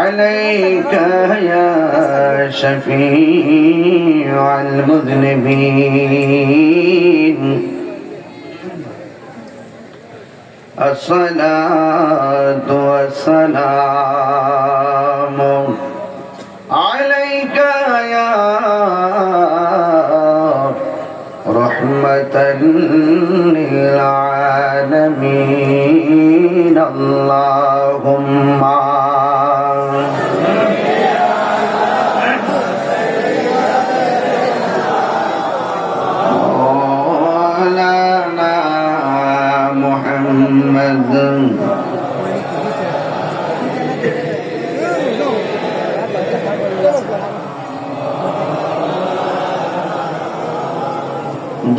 عليك يا شفيع المذنبين الصلاة والسلام عليك يا رحمة للعالمين اللهم مولانا محمد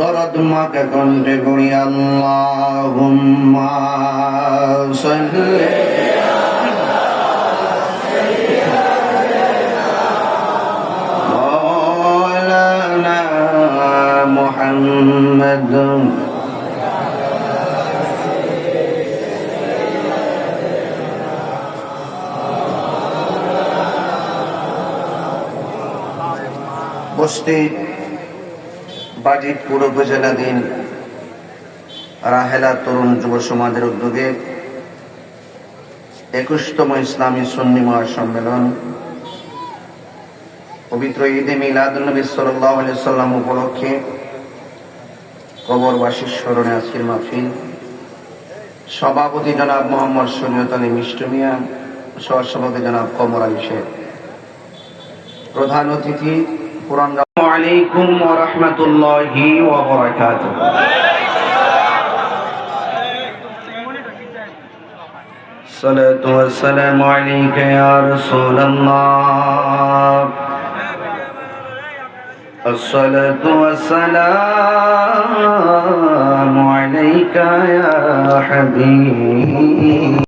দরদ মাকে কণ্ঠে করি আল্লাহুম্মা সাল্লি মাওলানা মুহাম্মদ বস্তি বাজিতপুর উপজেলাধীন রাহেলা তরুণ যুব সমাজের উদ্যোগে 21তম ইসলামী সুন্নি মহাসম্মেলন পবিত্র ঈদে মিলাদুন্নবী সাল্লাল্লাহু আলাইহি সাল্লাম উপলক্ষে কবরবাসীর স্মরণে আজকের মাহফিল। সভাপতি জনাব মোহাম্মদ শরীয়ত আলী মিষ্টু মিয়া, সহসভাপতি জনাব কমর আলী শেখ, প্রধান অতিথি পুরান عليكم ورحمة الله وبركاته الصلاة والسلام عليك يا رسول الله الصلاة والسلام عليك يا حبيب